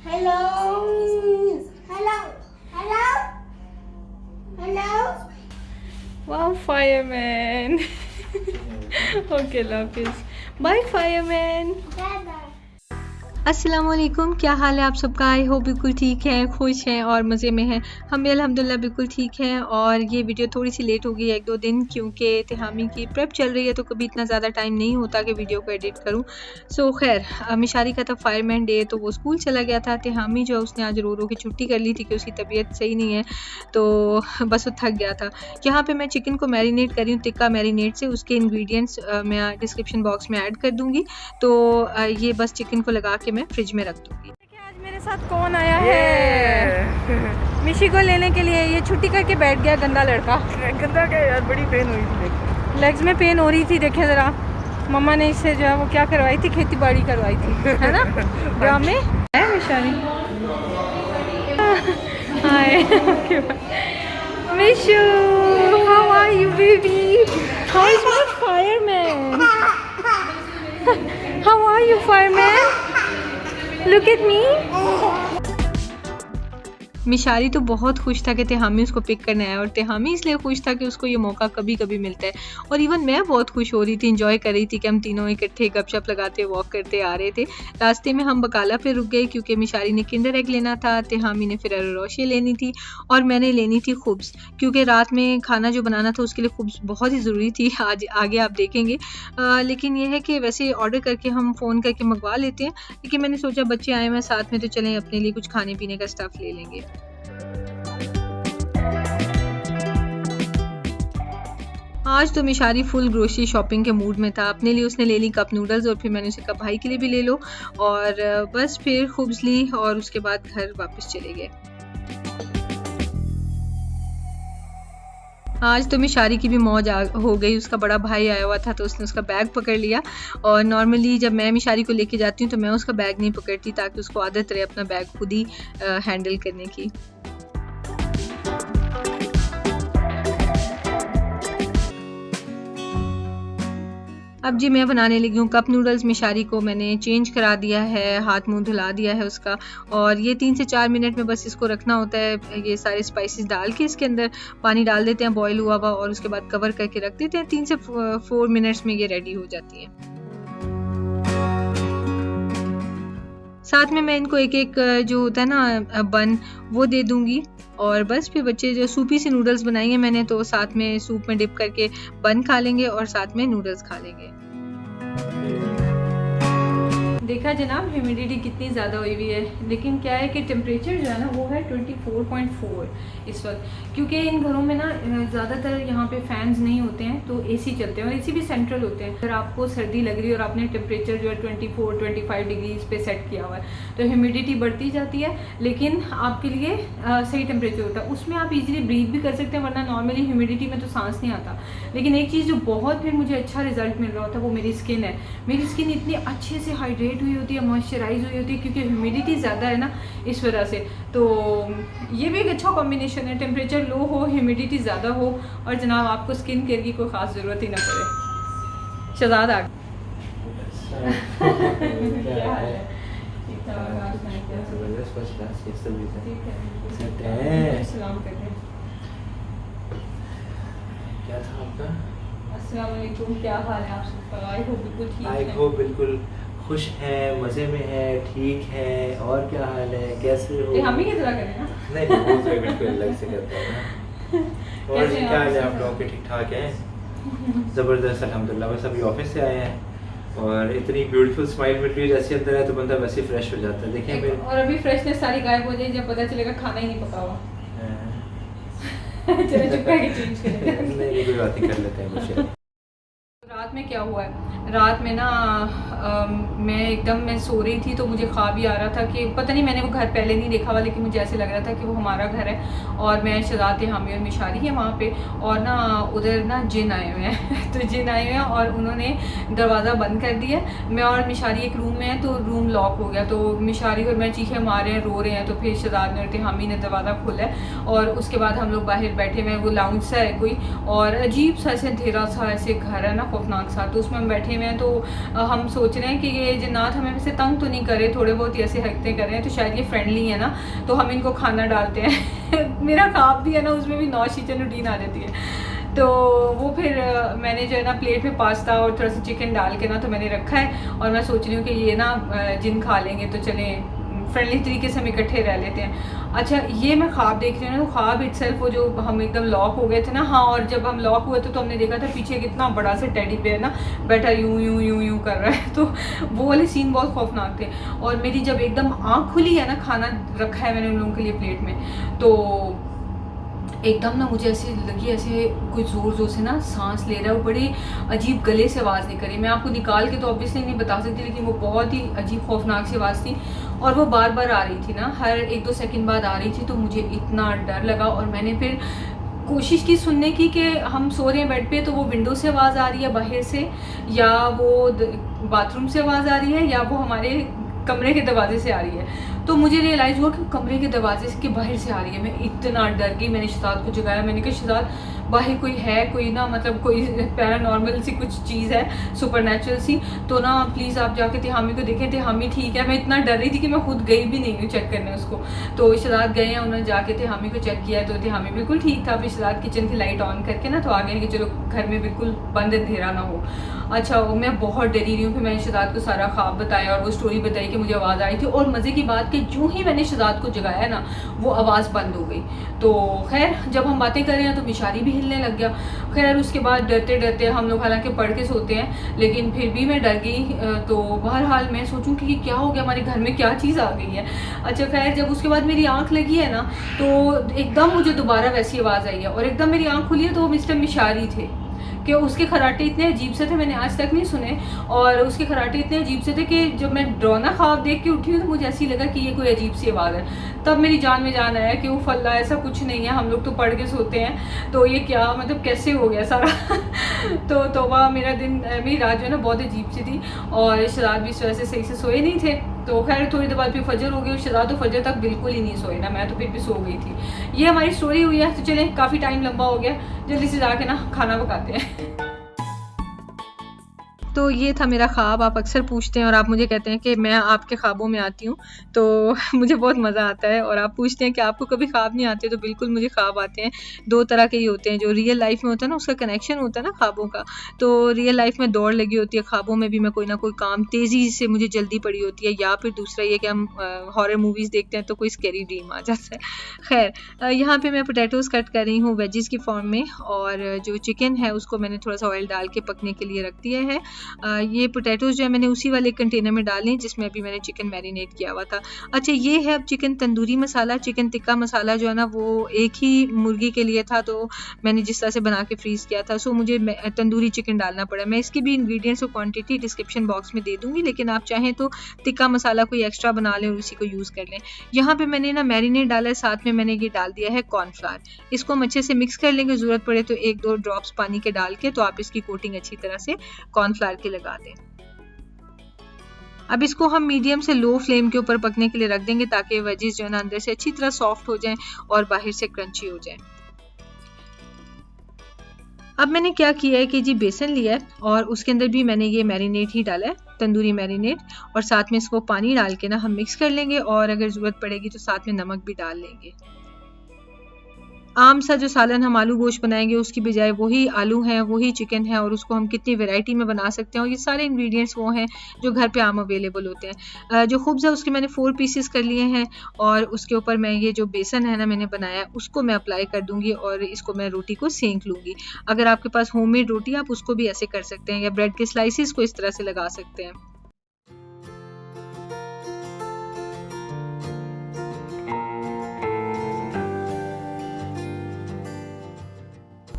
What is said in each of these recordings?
Hello. Hello. Hello. Hello. Wow, fireman. Okay, love this. Bye, fireman. Bye-bye. अस्सलाम वालेकुम, क्या हाल है आप सबका। आई हो बिल्कुल ठीक है, खुश हैं और मज़े में हैं। हम भी अल्हम्दुलिल्लाह बिल्कुल ठीक हैं। और ये वीडियो थोड़ी सी लेट हो गई 1-2 दिन, क्योंकि तिहामी की प्रेप चल रही है तो कभी इतना ज़्यादा टाइम नहीं होता कि वीडियो को एडिट करूं। सो खैर, मिशारी का था फायरमैन डे, तो वो स्कूल चला गया था। तिहामी जो उसने आज रो रो के छुट्टी कर ली थी कि उसकी तबीयत सही नहीं है, तो बस वो थक गया था। यहाँ पर मैं चिकन को मैरिनेट कर रही हूँ टिक्का मैरिनेट से। उसके इन्ग्रीडियंट्स मैं डिस्क्रिप्शन बॉक्स में ऐड कर दूँगी। तो ये बस चिकन को लगा के मैं फ्रिज में रख दूँगी। देखिए आज मेरे साथ कौन आया है मिशी को लेने के लिए। ये छुट्टी करके बैठ गया गंदा लड़का। गंदा क्या यार, बड़ी पेन हुई थी। लेग्स में पेन हो रही थी, देखे ज़रा। मम्मा ने इससे जो है वो क्या करवाई थी, खेती बाड़ी करवाई थी, है ना। गाँव में है Mishari. Hi Mishu, how are you baby, how is my fireman, how are you fireman, look at me. Mishari तो बहुत खुश था कि तिहामी उसको पिक करने आया, और तिहामी इसलिए खुश था कि उसको ये मौका कभी कभी मिलता है। और इवन मैं बहुत खुश हो रही थी, इंजॉय कर रही थी कि हम तीनों इकट्ठे गपशप लगाते वॉक करते आ रहे थे। रास्ते में हम बकाला पे रुक गए क्योंकि मिशारी ने किंडर एग लेना था, तिहामी ने फिर रोशे लेनी थी, और मैंने लेनी थी खुब्स, क्योंकि रात में खाना जो बनाना था उसके लिए खुब्स बहुत ही ज़रूरी थी। आज आगे आप देखेंगे। लेकिन यह है कि वैसे ऑर्डर करके हम फ़ोन करके मंगवा लेते हैं, लेकिन मैंने सोचा बच्चे आए हैं साथ में तो चलें अपने लिए कुछ खाने पीने का स्टफ़ ले लेंगे। आज तो मिशारी फुल ग्रोसरी शॉपिंग के मूड में था। अपने लिए उसने ले ली कप नूडल्स, और फिर मैंने उसे कहा भाई के लिए भी ले लो, और बस फिर खुब्स ली और उसके बाद घर वापस चले गए। आज तो मिशारी की भी मौज हो गई। उसका बड़ा भाई आया हुआ था तो उसने उसका बैग पकड़ लिया, और नॉर्मली जब मैं मिशारी को लेके जाती हूँ तो मैं उसका बैग नहीं पकड़ती, ताकि उसको आदत रहे अपना बैग खुद ही हैंडल करने की। अब जी मैं बनाने लगी हूँ कप नूडल्स। मिशारी को मैंने चेंज करा दिया है, हाथ मुंह धुला दिया है उसका, और ये 3 से 4 मिनट में बस इसको रखना होता है। ये सारे स्पाइसेस डाल के इसके अंदर पानी डाल देते हैं बॉईल हुआ हुआ, और उसके बाद कवर करके रख देते हैं। 3 से 4 मिनट्स में ये रेडी हो जाती है। साथ में मैं इनको एक एक जो होता है ना बन, वो दे दूंगी। और बस फिर बच्चे जो सूपी से नूडल्स बनाई हैं मैंने, तो साथ में सूप में डिप करके बन खा लेंगे और साथ में नूडल्स खा लेंगे। देखा जनाब, ह्यूमिडिटी कितनी ज़्यादा हुई हुई है, लेकिन क्या है कि टेम्परेचर जो है ना वो है 24.4 इस वक्त, क्योंकि इन घरों में ना ज़्यादातर यहाँ पे फैंस नहीं होते हैं, तो एसी चलते हैं, और एसी भी सेंट्रल होते हैं। अगर आपको सर्दी लग रही है और आपने टेम्परेचर जो है 24-25 डिग्रीज पे सेट किया हुआ है, तो ह्यूमिडिटी बढ़ती जाती है, लेकिन आपके लिए सही टेम्परेचर होता है। उसमें आप इजीली ब्रीथ भी कर सकते हैं, वरना नॉर्मली ह्यूमिडिटी में तो सांस नहीं आता। लेकिन एक चीज़ जो बहुत फिर मुझे अच्छा रिजल्ट मिल रहा होता है वो मेरी स्किन है। मेरी स्किन इतनी अच्छे से हाइड्रेट हुई होती है, मॉइस्चराइज हुई होती है, क्योंकि ह्यूमिडिटी ज़्यादा है ना इस वजह से। तो ये भी एक अच्छा कॉम्बिनेशन है, टेम्परेचर लो हो, ह्यूमिडिटी ज़्यादा हो, और जनाब आपको स्किन केयर की कोई ख़ास ज़रूरत ही ना पड़े। शहजाद आ क्या था आपका? अस्सलाम वालेकुम, क्या हाल है आप सबका। आई होप बिल्कुल ठीक आई है। होप बिल्कुल खुश है, मज़े में है, ठीक है। और क्या हाल है, कैसे हो? हम ही की तरह करें ना। नहीं वो तो बिल्कुल अलग से करता है ना। और कैसे क्या आप? हाल है आप लोगों के? ठीक ठाक हैं? ज़बरदस्त अल्हम्दुलिल्लाह। बस अभी ऑफिस से आए हैं, और इतनी ब्यूटीफुल स्माइल मिल रही है, जैसे अंदर है तो बंदा वैसे फ्रेश हो जाता है। देखें मेरे, और अभी फ्रेशनेस सारी गायब हो जाएगी जब पता चलेगा खाना ही नहीं पका हुआ। चलो चुप करके चेंज करें। नहीं कोई बात नहीं, कर लेते हैं कुछ। रात में क्या हुआ है, रात में ना मैं सो रही थी, तो मुझे ख्वाब ही आ रहा था कि पता नहीं, मैंने वो घर पहले नहीं देखा हुआ, लेकिन मुझे ऐसे लग रहा था कि वो हमारा घर है, और मैं शहजाद हामी और मिशारी है वहाँ पे, और ना उधर ना जिन आए हुए हैं। तो जिन आए हुए हैं और उन्होंने दरवाज़ा बंद कर दिया। मैं और मिशारी एक रूम में है, तो रूम लॉक हो गया, तो मिशारी और मैं चीखें मार रहे हैं, रो रहे हैं, तो फिर शहजाद ने और हामी ने दरवाज़ा खोला है, और उसके बाद हम लोग बाहर बैठे हुए हैं। वो लाउंज सा है कोई, और अजीब सा ऐसे अंधेरा सा ऐसे घर है ना, खौफनाक खौफनाक सा। तो उसमें हम बैठे हुए हैं, तो हम सोच रहे हैं कि ये जन्नात हमें वैसे तंग तो नहीं करे, थोड़े बहुत ऐसे हरकतें कर रहे हैं, तो शायद ये फ्रेंडली है ना, तो हम इनको खाना डालते हैं। मेरा ख्वाब भी है ना, उसमें भी नॉश किचन रूटीन आ जाती है। तो वो फिर मैंने जो है ना प्लेट में पास्ता और थोड़ा सा चिकन डाल के ना तो मैंने रखा है, और मैं सोच रही हूँ कि ये ना जिन खा लेंगे तो चलें फ्रेंडली तरीके से हम इकट्ठे रह लेते हैं। अच्छा, ये मैं ख्वाब देख रही हूँ ना, तो ख्वाब इटसेल्फ वो जो हम एकदम लॉक हो गए थे ना, हाँ, और जब हम लॉक हुए थे तो हमने देखा था पीछे कितना बड़ा सा टेडी बेयर ना बैठा यूं यूं यूं यूं कर रहा है। तो वो वाले सीन बहुत खौफनाक थे। और मेरी जब एकदम आँख खुली है ना, खाना रखा है मैंने उन लोगों के लिए प्लेट में, तो एकदम ना मुझे ऐसे लगी ऐसे कोई ज़ोर ज़ोर से ना सांस ले रहा है, वो बड़ी अजीब गले से आवाज़ निकल रही। मैं आपको निकाल के तो ऑब्वियसली नहीं बता सकती, लेकिन वो बहुत ही अजीब खौफनाक सी आवाज़ थी, और वो बार बार आ रही थी ना, हर 1-2 सेकंड बाद आ रही थी। तो मुझे इतना डर लगा, और मैंने फिर कोशिश की सुनने की कि हम सो रहे हैं बेड पे, तो वो विंडो से आवाज़ आ रही है बाहर से, या वो बाथरूम से आवाज़ आ रही है, या वो हमारे कमरे के दरवाजे से आ रही है। तो मुझे रियलाइज़ हुआ कि कमरे के दरवाजे के बाहर से आ रही है। मैं इतना डर गई, मैंने शहजाद को जगाया, मैंने कहा शहजाद बाहर कोई है, कोई ना मतलब कोई पैरानॉर्मल सी कुछ चीज़ है, सुपरनेचुरल सी, तो ना प्लीज़ आप जाके तिहामी को देखें, तिहामी ठीक है। मैं इतना डर रही थी कि मैं खुद गई भी नहीं हूँ चेक करने उसको। तो शहजाद गए हैं, उन्होंने जाके तिहामी को चेक किया, तो तिहामी बिल्कुल ठीक था। फिर शहजाद किचन की लाइट ऑन करके ना तो आ गए कि चलो घर में बिल्कुल बंद अंधेरा ना हो। अच्छा, वो मैं बहुत डरी रही हूँ। फिर मैंने शहजाद को सारा ख्वाब बताया और वो स्टोरी बताई कि मुझे आवाज़ आई थी, और मज़े की बात कि जो ही मैंने शहजाद को जगाया ना, वो आवाज़ बंद हो गई। तो खैर जब हम बातें कर रहे हैं तो मिशारी भी हिलने लग गया। खैर उसके बाद डरते डरते हम लोग हालांकि पढ़ के सोते हैं, लेकिन फिर भी मैं डर गई। तो बहरहाल मैं सोचूं कि क्या हो गया, हमारे घर में क्या चीज़ आ गई है। अच्छा खैर जब उसके बाद मेरी आँख लगी है ना, तो एकदम मुझे दोबारा वैसी आवाज़ आई है, और एकदम मेरी आँख खुली है तो वो मिस्टर मिशारी थे कि उसके खराटे इतने अजीब से थे, मैंने आज तक नहीं सुने, और उसके खराटे इतने अजीब से थे कि जब मैं डरावना ख्वाब देख के उठी हूँ तो मुझे ऐसी लगा कि ये कोई अजीब सी आवाज़ है। तब मेरी जान में जान आया कि वो फल्ला ऐसा कुछ नहीं है, हम लोग तो पढ़ के सोते हैं, तो ये क्या मतलब कैसे हो गया सारा। तो तौबा, मेरा दिन मेरी रात जो है ना बहुत अजीब सी थी, और शहजाद भी इस वजह से सही से सोए नहीं थे। तो खैर थोड़ी देर बाद फिर फजर हो गई, और शहजाद तो फजर तक बिल्कुल ही नहीं सोए ना, मैं तो फिर भी सो गई थी। ये हमारी स्टोरी हुई है। तो चलें, काफ़ी टाइम लंबा हो गया, जल्दी से जाके ना खाना पकाते हैं। तो ये था मेरा ख्वाब। आप अक्सर पूछते हैं और आप मुझे कहते हैं कि मैं आपके ख्वाबों में आती हूँ, तो मुझे बहुत मज़ा आता है। और आप पूछते हैं कि आपको कभी ख्वाब नहीं आते, तो बिल्कुल मुझे ख्वाब आते हैं। 2 तरह के ही होते हैं, जो रियल लाइफ में होता है ना उसका कनेक्शन होता है ना ख्वाबों का, तो रियल लाइफ में दौड़ लगी होती है, ख्वाबों में भी मैं कोई ना कोई काम तेज़ी से मुझे जल्दी पड़ी होती है, या फिर दूसरा ये कि हम हॉरर मूवीज़ देखते हैं तो कोई स्कैरी ड्रीम आ जाता है। खैर यहाँ पर मैं पोटैटोज़ कट कर रही हूँ वेजिज़ की फॉर्म में, और जो चिकन है उसको मैंने थोड़ा सा ऑयल डाल के पकने के लिए रख दिया है। ये पोटैटोज़ जो है मैंने उसी वाले कंटेनर में डाले हैं जिसमें अभी मैंने चिकन मैरिनेट किया हुआ था। अच्छा, ये है अब चिकन तंदूरी मसाला, चिकन टिक्का मसाला जो है ना वो एक ही मुर्गी के लिए था, तो मैंने जिस तरह से बना के फ्रीज़ किया था, सो मुझे तंदूरी चिकन डालना पड़ा। मैं इसकी भी इंग्रेडिएंट्स और क्वांटिटी डिस्क्रिप्शन बॉक्स में दे दूँगी, लेकिन आप चाहें तो टिक्का मसाला कोई एक्स्ट्रा बना लें और उसी को यूज़ कर लें। यहाँ पर मैंने ना मैरिनेट डाला है, साथ में मैंने ये डाल दिया है कॉर्नफ्लावर। इसको हम अच्छे से मिक्स कर लेंगे, ज़रूरत पड़े तो 1-2 ड्रॉप्स पानी के डाल के, तो आप इसकी कोटिंग अच्छी तरह से कॉर्नफ्लावर की लगा दें। अब इसको हम मीडियम से लो फ्लेम के ऊपर पकने के लिए रख देंगे, ताकि वेजिस जो है ना अंदर से अच्छी तरह सॉफ्ट हो जाएं और बाहर से क्रंची हो जाएं। अब मैंने क्या किया है कि जी बेसन लिया है, और उसके अंदर भी मैंने ये मैरिनेट ही डाला है, तंदूरी मैरिनेट, और साथ में इसको पानी डाल के ना हम मिक्स कर लेंगे, और अगर ज़रूरत पड़ेगी तो साथ में नमक भी डाल लेंगे। आम सा जो सालन हम आलू गोश्त बनाएंगे उसकी बजाय वही आलू हैं, वही चिकन है, और उसको हम कितनी वैरायटी में बना सकते हैं, और ये सारे इंग्रेडिएंट्स वो हैं जो घर पे आम अवेलेबल होते हैं। जो खुब्ज़ है उसके मैंने 4 पीसेस कर लिए हैं, और उसके ऊपर मैं ये जो बेसन है ना मैंने बनाया उसको मैं अप्लाई कर दूंगी, और इसको मैं रोटी को सेंक लूँगी। अगर आपके पास होममेड रोटी आप उसको भी ऐसे कर सकते हैं, या ब्रेड के स्लाइसिस को इस तरह से लगा सकते हैं।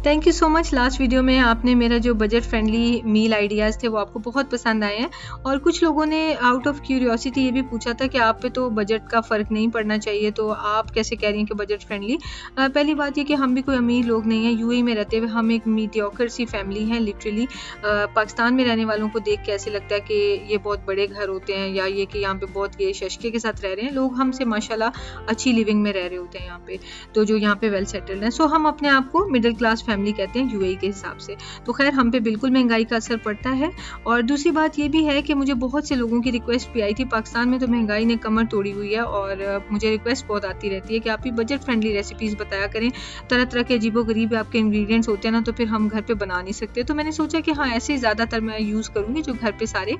Thank you so much. Last video में आपने मेरा जो बजट फ्रेंडली मील आइडियाज़ थे वो आपको बहुत पसंद आए हैं, और कुछ लोगों ने आउट ऑफ क्यूरियोसिटी ये भी पूछा था कि आप पे तो बजट का फ़र्क नहीं पड़ना चाहिए, तो आप कैसे कह रही हैं कि बजट फ्रेंडली। पहली बात ये कि हम भी कोई अमीर लोग नहीं हैं, यूएई में रहते हुए हम एक मीडियोकर सी फैमिली हैं लिटरली। पाकिस्तान में रहने वालों को देख के ऐसे लगता है कि ये बहुत बड़े घर होते हैं, या ये कि यहाँ पे बहुत ये शशके के साथ रह रहे हैं। लोग हमसे माशाल्लाह अच्छी लिविंग में रह रहे होते हैं यहाँ पे, तो जो यहाँ पे वेल सेटल्ड हैं। सो हम अपने आप को मिडिल क्लास फैमिली कहते हैं यूएई के हिसाब से। तो खैर हम पे बिल्कुल महंगाई का असर पड़ता है। और दूसरी बात ये भी है कि मुझे बहुत से लोगों की रिक्वेस्ट भी आई थी, पाकिस्तान में तो महंगाई ने कमर तोड़ी हुई है और मुझे रिक्वेस्ट बहुत आती रहती है कि आप भी बजट फ्रेंडली रेसिपीज़ बताया करें, तरह तरह के अजीबोगरीब आपके इंग्रेडिएंट्स होते हैं ना, तो फिर हम घर पे बना नहीं सकते। तो मैंने सोचा कि हाँ ऐसे ही ज़्यादातर मैं यूज़ करूँगी जो घर पे सारे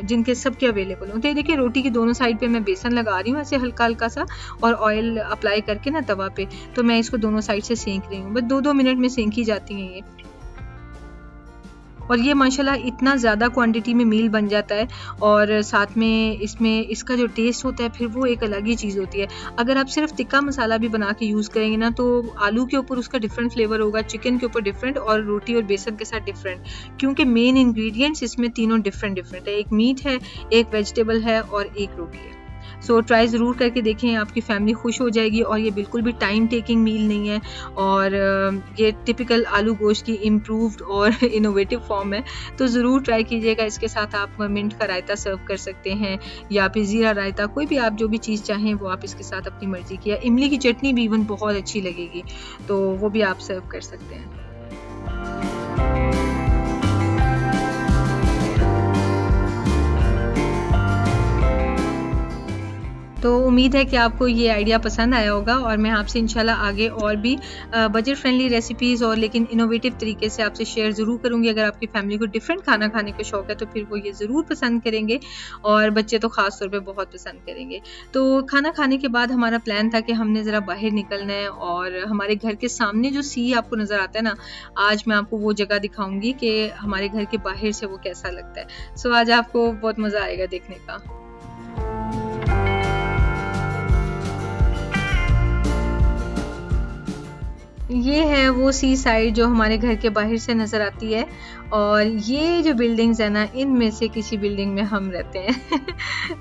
जिनके सबके अवेलेबल होते हैं। देखिए रोटी की दोनों साइड पे मैं बेसन लगा रही हूँ ऐसे हल्का हल्का सा, और ऑयल अप्लाई करके ना तवा पे, तो मैं इसको दोनों साइड से सेंक रही हूँ। बस 2-2 मिनट में सेंकी जाती हैं ये। और ये माशाल्लाह इतना ज़्यादा क्वांटिटी में मील बन जाता है, और साथ में इसमें इसका जो टेस्ट होता है फिर वो एक अलग ही चीज़ होती है। अगर आप सिर्फ टिक्का मसाला भी बना के यूज़ करेंगे ना, तो आलू के ऊपर उसका डिफरेंट फ्लेवर होगा, चिकन के ऊपर डिफरेंट, और रोटी और बेसन के साथ डिफरेंट, क्योंकि मेन इंग्रेडिएंट्स इसमें तीनों डिफरेंट है। एक मीट है, एक वेजिटेबल है और एक रोटी है। सो ट्राई ज़रूर करके देखें, आपकी फैमिली खुश हो जाएगी। और ये बिल्कुल भी टाइम टेकिंग मील नहीं है, और ये टिपिकल आलू गोश्त की इम्प्रूव्ड और इनोवेटिव फॉर्म है। तो ज़रूर ट्राई कीजिएगा। इसके साथ आप मिंट का रायता सर्व कर सकते हैं, या फिर ज़ीरा रायता, कोई भी आप जो भी चीज़ चाहें वो आप इसके साथ अपनी मर्ज़ी की, या इमली की चटनी भी इवन बहुत अच्छी लगेगी, तो वो भी आप सर्व कर सकते हैं। तो उम्मीद है कि आपको ये आइडिया पसंद आया होगा, और मैं आपसे इंशाल्लाह आगे और भी बजट फ्रेंडली रेसिपीज़ और लेकिन इनोवेटिव तरीके से आपसे शेयर ज़रूर करूँगी। अगर आपकी फैमिली को डिफरेंट खाना खाने का शौक़ है तो फिर वो ये ज़रूर पसंद करेंगे, और बच्चे तो ख़ास तौर पे बहुत पसंद करेंगे। तो खाना खाने के बाद हमारा प्लान था कि हमने ज़रा बाहर निकलना है, और हमारे घर के सामने जो सी आपको नज़र आता है ना, आज मैं आपको वो जगह दिखाऊँगी कि हमारे घर के बाहर से वो कैसा लगता है। सो आज आपको बहुत मज़ा आएगा देखने का। ये है वो सी साइड जो हमारे घर के बाहर से नज़र आती है, और ये जो बिल्डिंग्स है ना, इनमें से किसी बिल्डिंग में हम रहते हैं।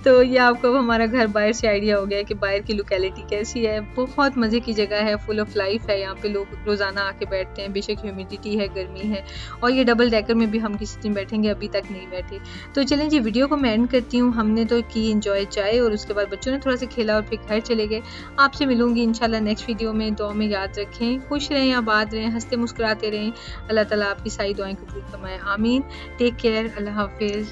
तो ये आपको हमारा घर बाहर से आइडिया हो गया कि बाहर की लोकेलिटी कैसी है। बहुत मज़े की जगह है, फुल ऑफ लाइफ है। यहाँ पे लोग रोज़ाना आके बैठते हैं, बेशक ह्यूमिडिटी है, गर्मी है, और ये डबल डेकर में भी हम किसी दिन बैठेंगे, अभी तक नहीं बैठे। तो चलें जी, वीडियो को मैं एंड करती हूँ। हमने तो की इंजॉय चाय, और उसके बाद बच्चों ने थोड़ा सा खेला और फिर घर चले गए। आपसे मिलूंगी इंशाल्लाह नेक्स्ट वीडियो में। दुआ में याद रखें, खुश रहें, आबाद रहें, हंसते मुस्कुराते रहें। अल्लाह ताला आपकी सारी दुआएं कबूल फरमाए, आमीन। टेक केयर, अल्लाह हाफिज़।